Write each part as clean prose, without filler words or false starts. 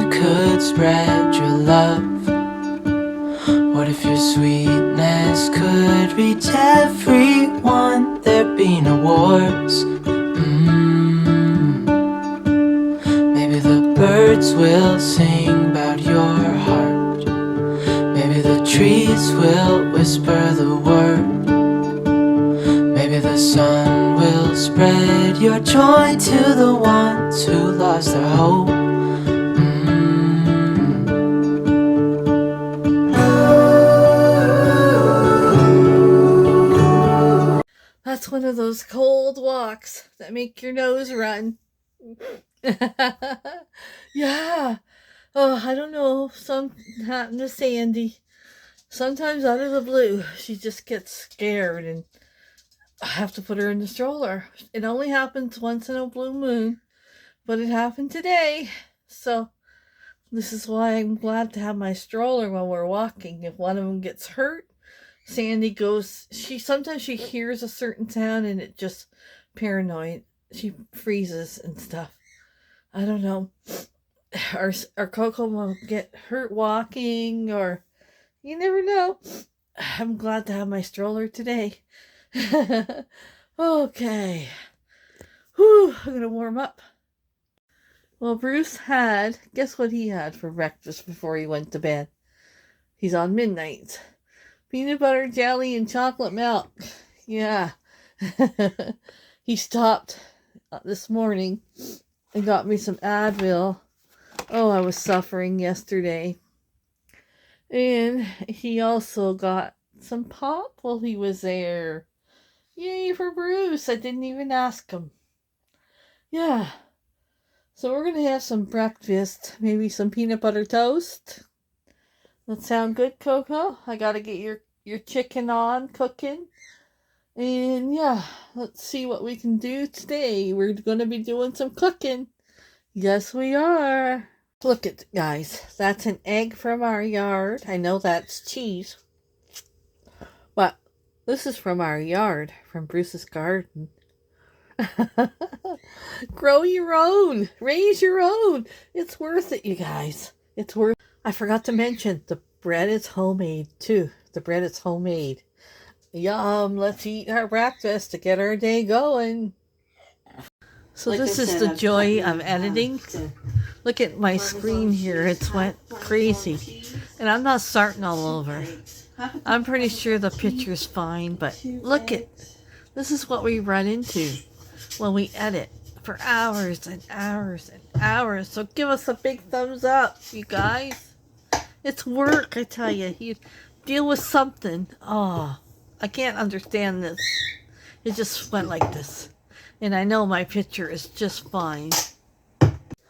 you could spread your love? What if your sweetness could reach everyone? There'd be no wars. Maybe the birds will sing about your heart. Maybe the trees will whisper the word. Maybe the sun will spread your joy to the ones who lost their hope. That's one of those cold walks that make your nose run. Yeah. Oh, I don't know. Something happened to Sandy. Sometimes out of the blue, she just gets scared and I have to put her in the stroller. It only happens once in a blue moon, but it happened today. So this is why I'm glad to have my stroller while we're walking. If one of them gets hurt, Sandy goes, sometimes she hears a certain sound and it just paranoid. She freezes and stuff. I don't know. Our Coco will get hurt walking, or you never know. I'm glad to have my stroller today. Okay. Whew, I'm gonna warm up. Well, Bruce guess what he had for breakfast before he went to bed? He's on midnight. Peanut butter jelly and chocolate milk. Yeah. He stopped this morning and got me some Advil. Oh, I was suffering yesterday. And he also got some pop while he was there. Yay for Bruce. I didn't even ask him. Yeah. So we're going to have some breakfast. Maybe some peanut butter toast. That sound good, Coco? I got to get your chicken on cooking. And yeah, let's see what we can do today. We're going to be doing some cooking. Yes, we are. Look at, guys, that's an egg from our yard. I know that's cheese. But this is from our yard, from Bruce's garden. Grow your own. Raise your own. It's worth it, you guys. It's worth it. I forgot to mention, the bread is homemade, too. The bread is homemade. Yum. Let's eat our breakfast to get our day going. So like this is the joy of editing. Look at my screen here. It's went crazy. And I'm not starting all over. I'm pretty sure the picture's fine, but look at, this is what we run into when we edit for hours and hours and hours. So give us a big thumbs up, you guys. It's work, I tell you. You deal with something. Oh, I can't understand this. It just went like this. And I know my picture is just fine.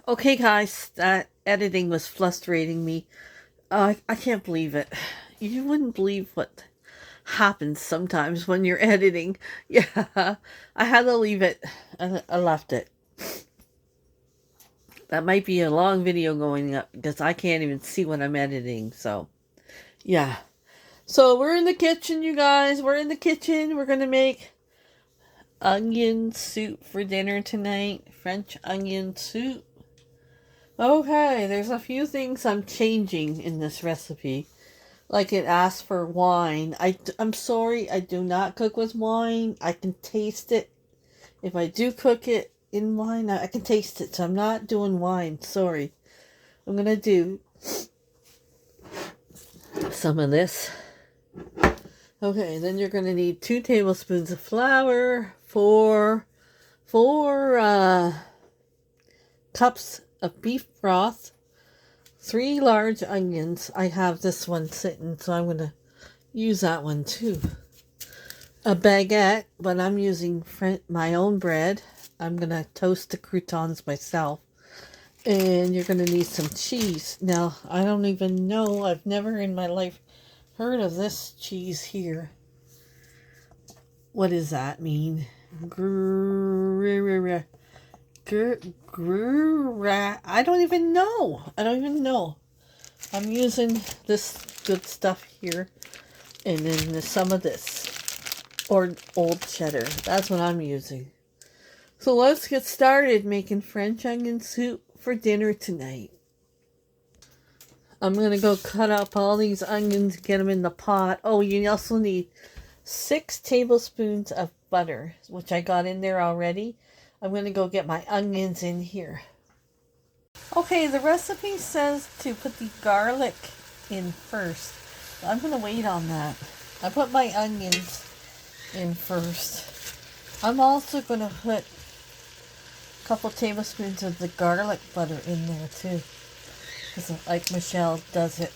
Okay, guys, that editing was frustrating me. I can't believe it. You wouldn't believe what happens sometimes when you're editing. Yeah, I had to leave it. I left it. That might be a long video going up because I can't even see what I'm editing. So, yeah. So, we're in the kitchen, you guys. We're in the kitchen. We're going to make onion soup for dinner tonight. French onion soup. Okay, there's a few things I'm changing in this recipe. Like it asks for wine. I'm sorry, I do not cook with wine. I can taste it. If I do cook it in wine, I can taste it. So I'm not doing wine. Sorry. I'm going to do some of this. Okay, then you're going to need 2 tablespoons of flour, 4 cups of beef broth, 3 large onions. I have this one sitting, so I'm going to use that one too. A baguette, but I'm using my own bread. I'm going to toast the croutons myself. And you're going to need some cheese. Now, I don't even know. I've never in my life heard of this cheese here. What does that mean? I don't even know. I'm using this good stuff here. And then there's some of this. Or old cheddar. That's what I'm using. So let's get started making French onion soup for dinner tonight. I'm going to go cut up all these onions, get them in the pot. Oh, you also need 6 tablespoons of butter, which I got in there already. I'm going to go get my onions in here. Okay, the recipe says to put the garlic in first. I'm going to wait on that. I put my onions in first. I'm also going to put a couple tablespoons of the garlic butter in there too. Because like Michelle does it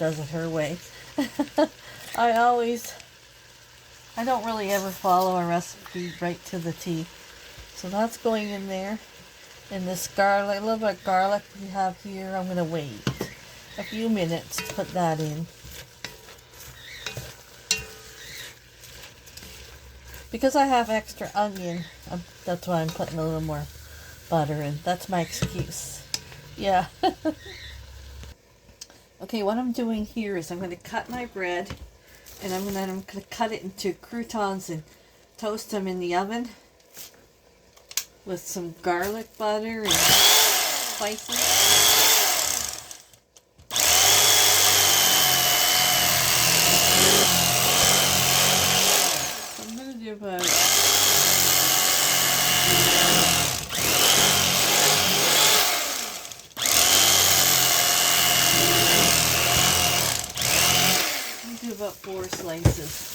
her way. I don't really ever follow a recipe right to the T. So that's going in there. And this garlic, a little bit of garlic we have here, I'm going to wait a few minutes to put that in. Because I have extra onion, that's why I'm putting a little more butter in. That's my excuse. Yeah. Okay, what I'm doing here is I'm going to cut my bread, and I'm going to cut it into croutons and toast them in the oven with some garlic butter and spices. So I'm going to do about about 4 slices.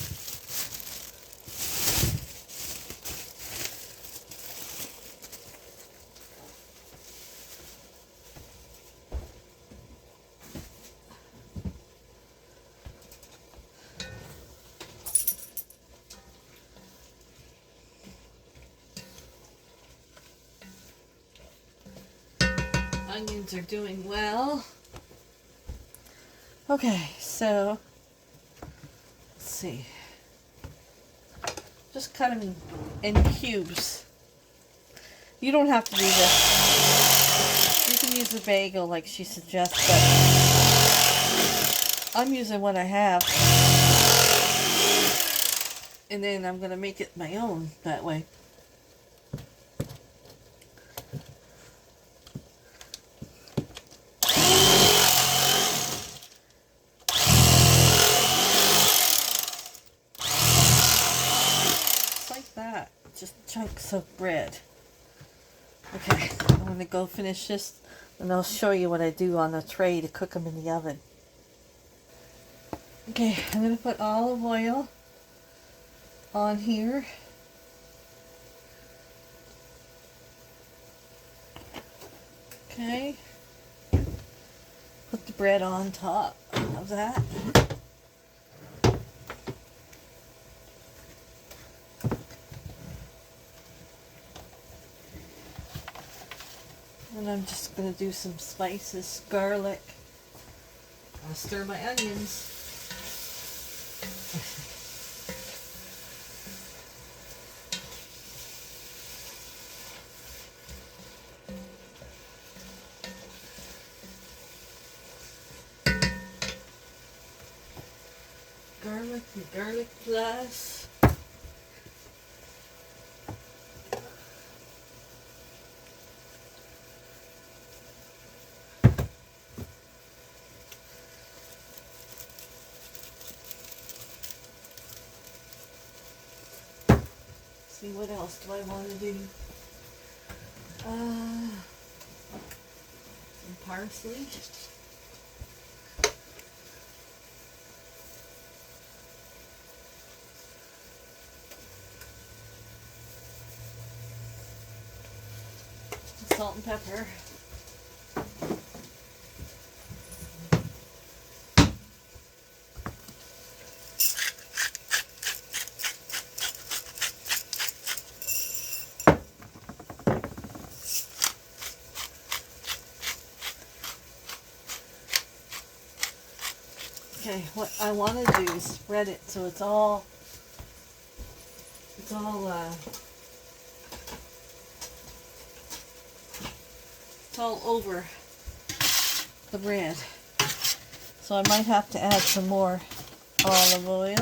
Onions are doing well. Okay, so let's see. Just cut them in cubes. You don't have to do this. You can use a bagel like she suggests, but I'm using what I have. And then I'm going to make it my own that way. That just chunks of bread. Okay, I'm going to go finish this and I'll show you what I do on the tray to cook them in the oven. Okay, I'm going to put olive oil on here. Okay, put the bread on top of that. And I'm just going to do some spices, garlic. I'll stir my onions. Garlic and garlic plus. See, what else do I want to do? Some parsley. Salt and pepper. Okay, what I want to do is spread it so it's all over the bread. So I might have to add some more olive oil.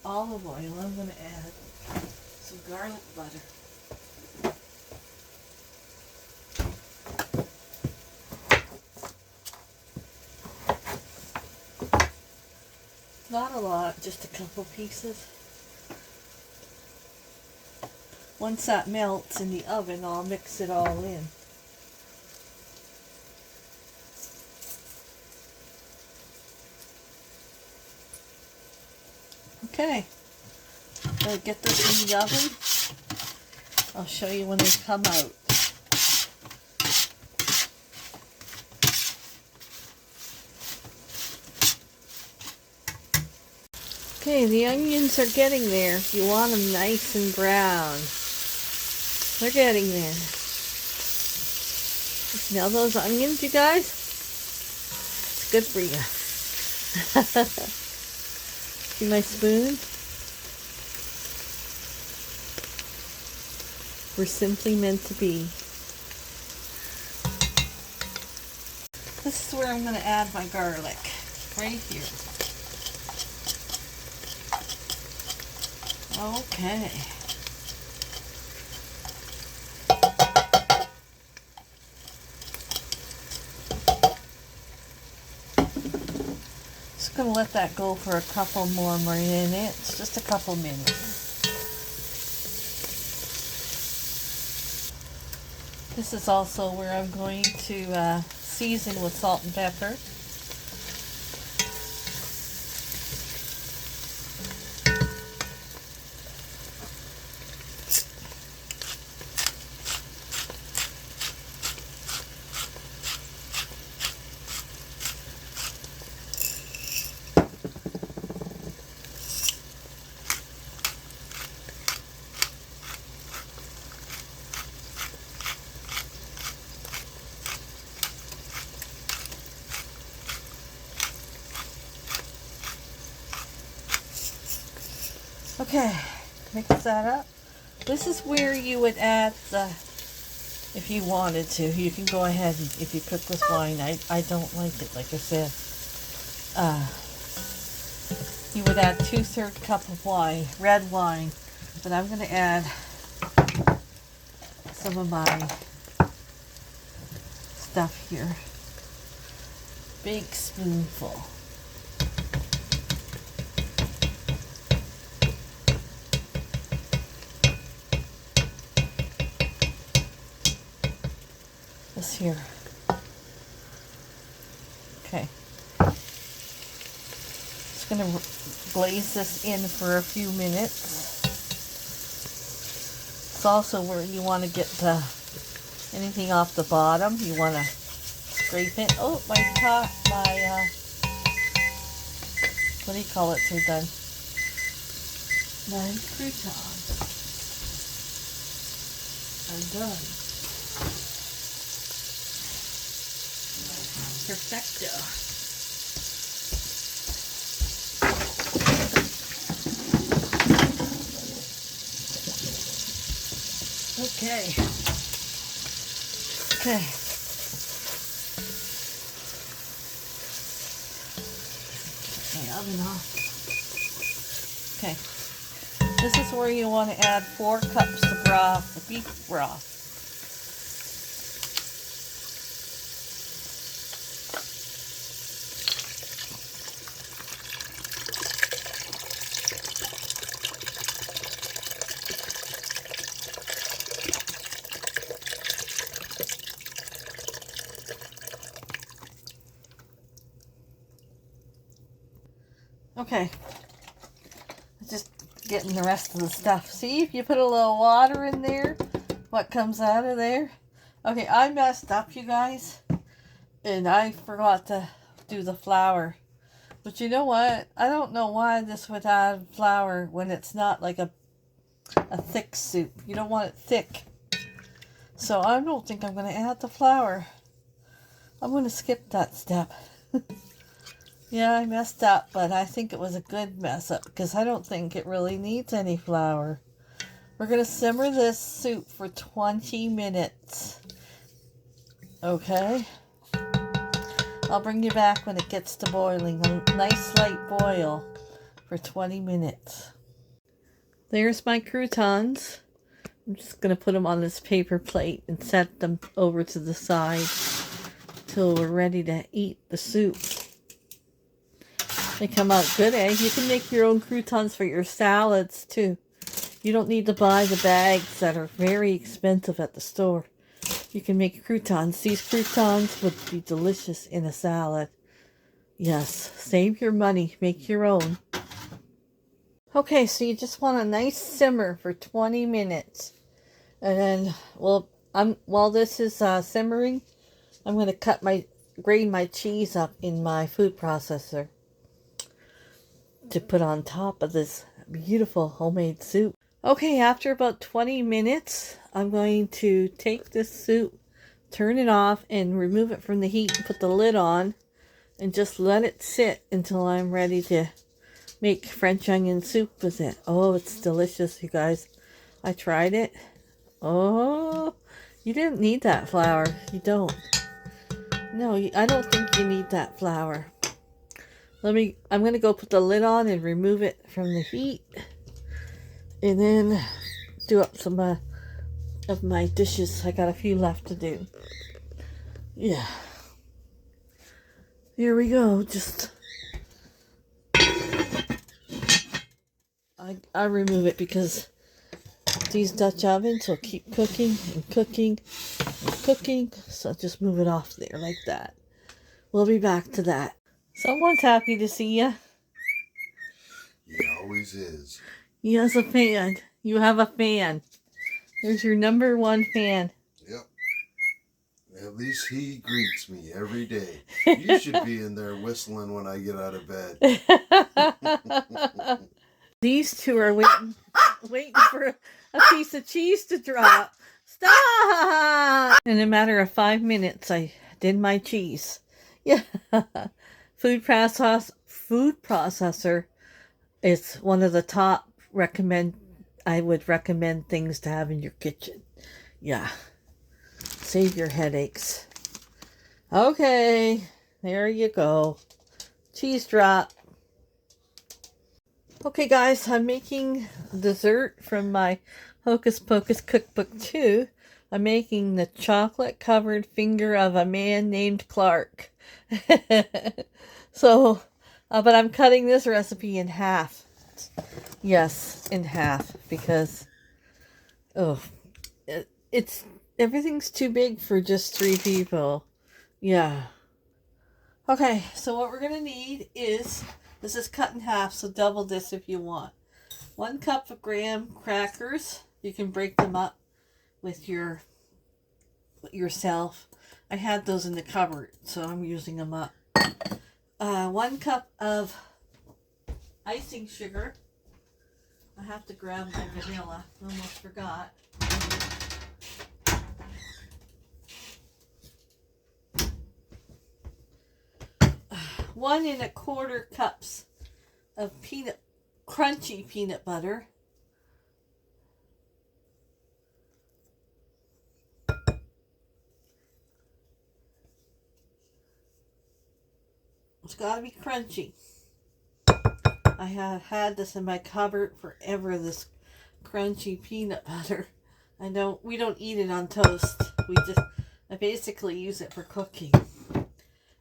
olive oil, I'm going to add some garlic butter. Not a lot, just a couple pieces. Once that melts in the oven, I'll mix it all in. Okay, I'll get this in the oven. I'll show you when they come out. Okay, the onions are getting there. You want them nice and brown. They're getting there. Smell those onions, you guys? It's good for you. See my spoon? We're simply meant to be. This is where I'm going to add my garlic. Right here. Okay. Just going to let that go for a couple more minutes. Just a couple minutes. This is also where I'm going to season with salt and pepper. Okay, mix that up. This is where you would add the, if you wanted to, you can go ahead and, if you cook with wine, I don't like it, like I said. You would add 2/3 cup of wine, red wine, but I'm going to add some of my stuff here. Big spoonful. This here. Okay. Just going to glaze this in for a few minutes. It's also where you want to get anything off the bottom. You want to scrape it. Oh, my what do you call it? So done. My croutons are done. Perfecto. Okay. Okay. My oven off. Okay. This is where you want to add 4 cups of broth, the beef broth. Okay, just getting the rest of the stuff. See, if you put a little water in there, what comes out of there? Okay, I messed up, you guys, and I forgot to do the flour. But you know what? I don't know why this would add flour when it's not like a thick soup. You don't want it thick. So I don't think I'm going to add the flour. I'm going to skip that step. Yeah, I messed up, but I think it was a good mess up because I don't think it really needs any flour. We're going to simmer this soup for 20 minutes. Okay? I'll bring you back when it gets to boiling. A nice light boil for 20 minutes. There's my croutons. I'm just going to put them on this paper plate and set them over to the side till we're ready to eat the soup. They come out good, eh? You can make your own croutons for your salads, too. You don't need to buy the bags that are very expensive at the store. You can make croutons. These croutons would be delicious in a salad. Yes, save your money. Make your own. Okay, so you just want a nice simmer for 20 minutes. And then, well, while this is simmering, I'm going to grate my cheese up in my food processor to put on top of this beautiful homemade soup. Okay, after about 20 minutes, I'm going to take this soup, turn it off, and remove it from the heat and put the lid on and just let it sit until I'm ready to make French onion soup with it. Oh, it's delicious, you guys. I tried it. Oh, you didn't need that flour. You don't. No, I don't think you need that flour. I'm going to go put the lid on and remove it from the heat. And then do up some of my dishes. I got a few left to do. Yeah. Here we go. Just I remove it because these Dutch ovens will keep cooking and cooking and cooking. So just move it off there like that. We'll be back to that. Someone's happy to see you. He always is. He has a fan. You have a fan. There's your number one fan. Yep. At least he greets me every day. You should be in there whistling when I get out of bed. These two are waiting for a piece of cheese to drop. Stop! In a matter of 5 minutes, I did my cheese. Yeah. Food processor is one of the top I would recommend things to have in your kitchen. Yeah. Save your headaches. Okay. There you go. Cheese drop. Okay, guys. I'm making dessert from my Hocus Pocus Cookbook 2. I'm making the chocolate-covered finger of a man named Clark. So, but I'm cutting this recipe in half. Yes, in half, because everything's too big for just 3 people. Yeah. Okay, so what we're gonna need is, this is cut in half, so double this if you want. 1 cup of graham crackers. You can break them up with yourself. I had those in the cupboard, so I'm using them up. 1 cup of icing sugar. I have to grab my vanilla. Almost forgot. One and a quarter cups of crunchy peanut butter. It's got to be crunchy. I have had this in my cupboard forever, this crunchy peanut butter. We don't eat it on toast. I basically use it for cooking.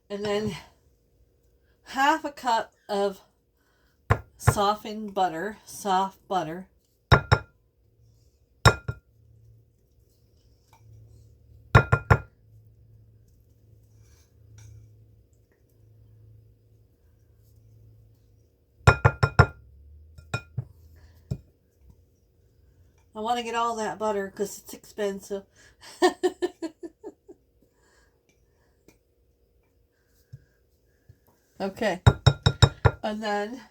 And then half a cup of softened butter, soft butter. I want to get all that butter because it's expensive. Okay. And then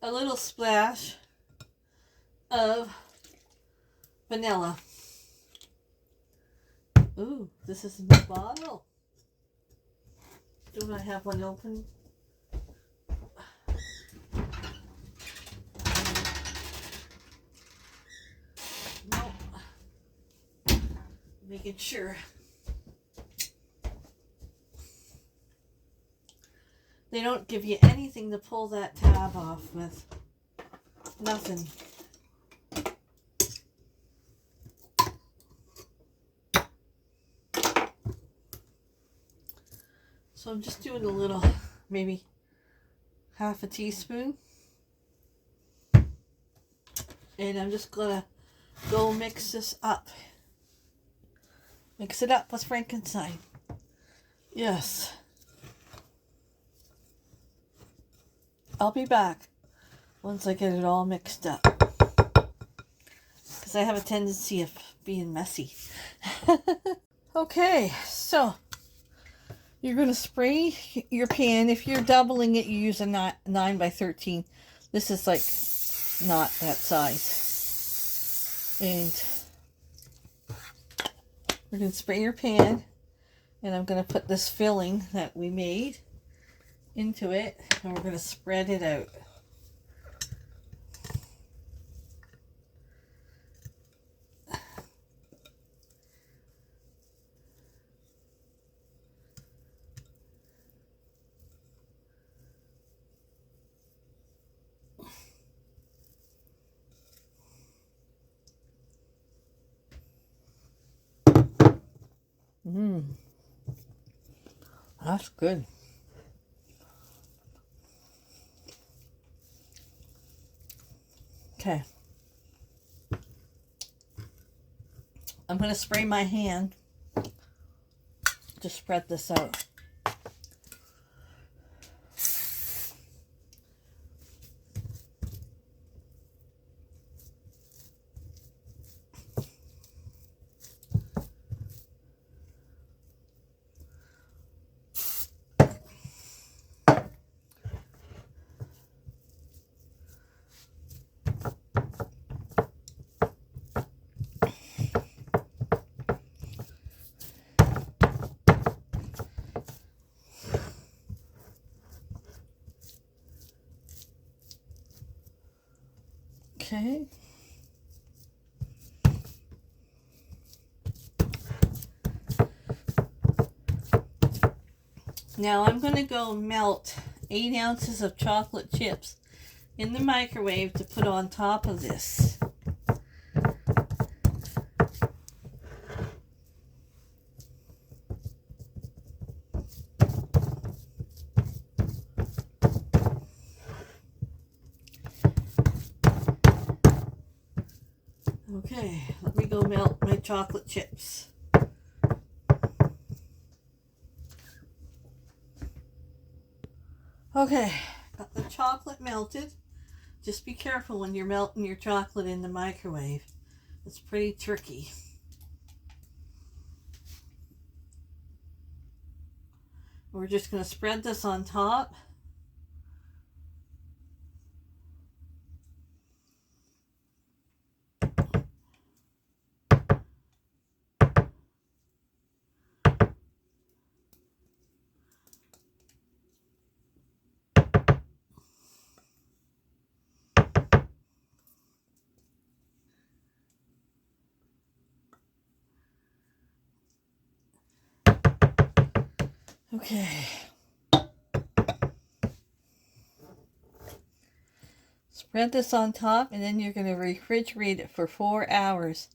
a little splash of vanilla. Ooh, this is in the bottle. Do I have one open? Making sure. They don't give you anything to pull that tab off with. nothing. So I'm just doing a little, maybe half a teaspoon. And I'm just gonna go mix this up. Mix it up with Frankenstein. Yes. I'll be back once I get it all mixed up. Because I have a tendency of being messy. Okay, so you're going to spray your pan. If you're doubling it, you use a 9 by 13. This is like not that size. And we're going to spray your pan. And I'm going to put this filling that we made into it. And we're going to spread it out. That's good. Okay. I'm going to spray my hand to spread this out. Okay. Now I'm going to go melt 8 ounces of chocolate chips in the microwave to put on top of this. Okay, let me go melt my chocolate chips. Okay, got the chocolate melted. Just be careful when you're melting your chocolate in the microwave. It's pretty tricky. We're just going to spread this on top. Okay. Spread this on top and then you're going to refrigerate it for 4 hours.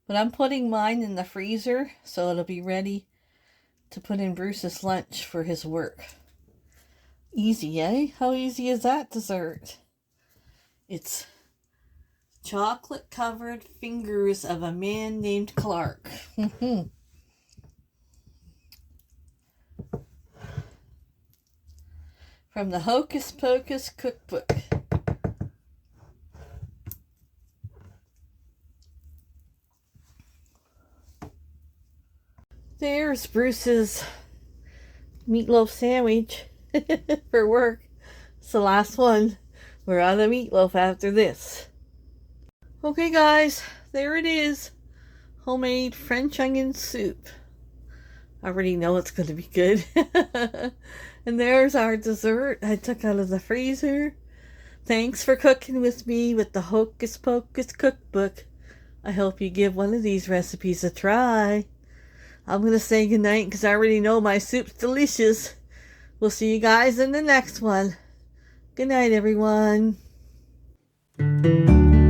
But I'm putting mine in the freezer so it'll be ready to put in Bruce's lunch for his work. Easy, eh? How easy is that dessert? It's chocolate covered fingers of a man named Clark. From the Hocus Pocus Cookbook. There's Bruce's meatloaf sandwich for work. It's the last one. We're out of meatloaf after this. Okay guys, there it is. Homemade French onion soup. I already know it's going to be good. And there's our dessert I took out of the freezer. Thanks for cooking with me with the Hocus Pocus Cookbook. I hope you give one of these recipes a try. I'm going to say goodnight because I already know my soup's delicious. We'll see you guys in the next one. Good night, everyone. Bye.